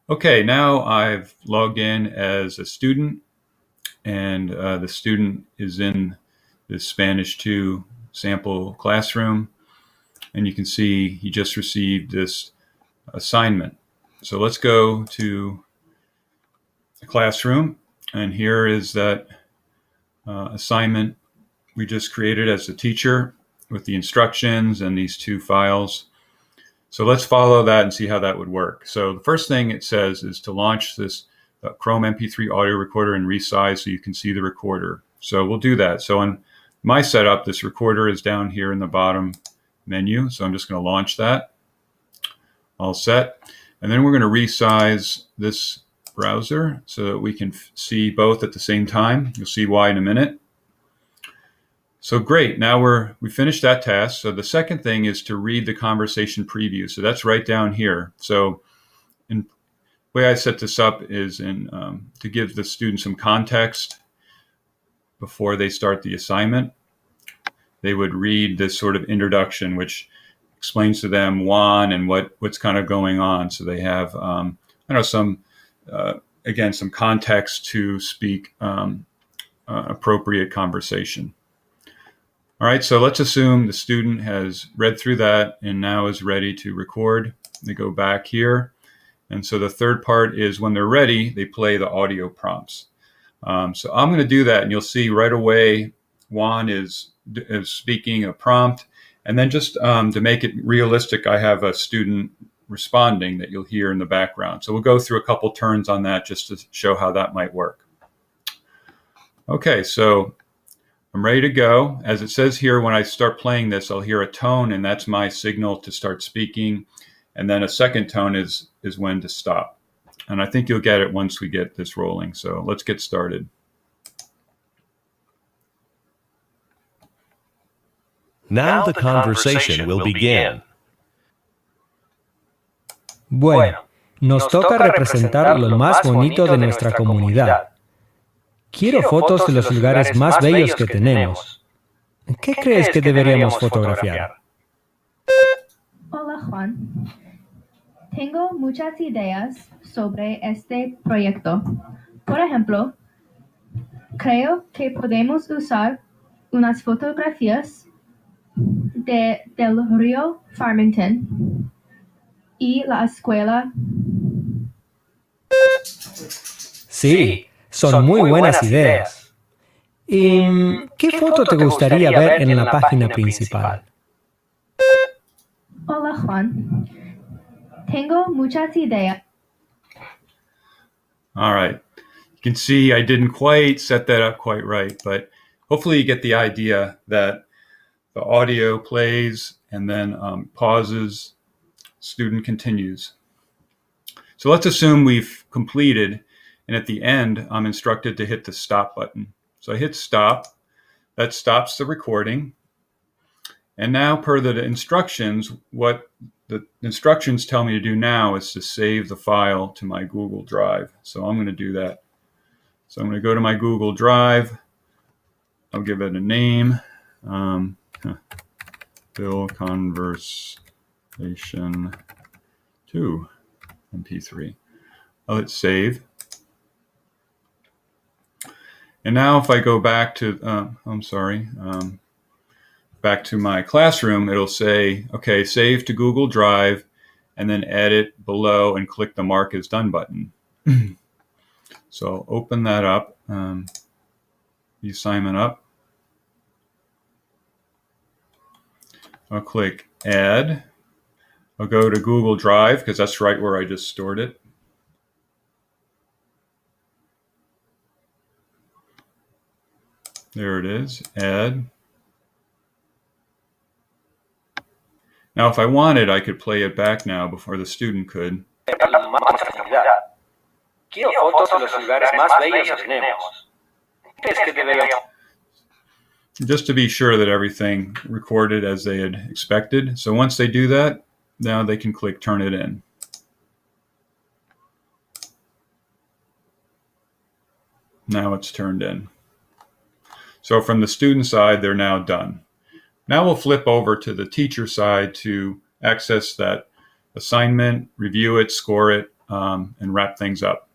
Okay, now I've logged in as a student, and the student is in the Spanish 2 sample classroom, and you can see he just received this assignment. So let's go to the classroom, and here is that assignment we just created as the teacher with the instructions and these 2 files. So let's follow that and see how that would work. So the first thing it says is to launch this ChromeMP3 audio recorder and resize so you can see the recorder. So we'll do that. So on my setup, this recorder is down here in the bottom menu. So I'm just going to launch that. All set. And then we're going to resize this browser so that we can see both at the same time. You'll see why in a minute. So great, now we finished that task. So the second thing is to read the conversation preview. So that's right down here. So the way I set this up is to give the student some context before they start the assignment. They would read this sort of introduction, which explains to them Juan and what's kind of going on. So they have, some context to speak appropriate conversation. All right, so let's assume the student has read through that and now is ready to record. They go back here. And so the third part is when they're ready, they play the audio prompts. So I'm going to do that, and you'll see right away Juan is speaking a prompt. And then just to make it realistic, I have a student responding that you'll hear in the background. So we'll go through a couple turns on that just to show how that might work. Okay, so I'm ready to go. As it says here, when I start playing this, I'll hear a tone, and that's my signal to start speaking. And then a second tone is when to stop. And I think you'll get it once we get this rolling. So let's get started. Now the conversation will begin. Bueno, nos toca representar lo más bonito de nuestra comunidad. Quiero fotos de los lugares más bellos que tenemos. ¿Qué crees que deberíamos fotografiar? Hola, Juan. Tengo muchas ideas sobre este proyecto. Por ejemplo, creo que podemos usar unas fotografías del río Farmington y la escuela. Sí, son muy buenas ideas. ¿Y qué foto te gustaría ver en la página principal? Hola, Juan. Tengo muchas ideas. All right. You can see I didn't quite set that up quite right, but hopefully you get the idea that the audio plays and then pauses, student continues. So let's assume we've completed, and at the end, I'm instructed to hit the stop button. So I hit stop. That stops the recording. And now, per the instructions, what the instructions tell me to do now is to save the file to my Google Drive. So I'm going to do that. So I'm going to go to my Google Drive. I'll give it a name. Bill Conversation 2 MP3. I'll hit save. And now if I go back to, back to my classroom, it'll say, okay, save to Google Drive, and then edit below and click the Mark as Done button. So I'll open that up, the assignment up. I'll click Add. I'll go to Google Drive because that's right where I just stored it. There it is, Add. Now, if I wanted, I could play it back now before the student could. Just to be sure that everything recorded as they had expected. So once they do that, now they can click Turn It In. Now it's turned in. So from the student side, they're now done. Now we'll flip over to the teacher side to access that assignment, review it, score it, and wrap things up.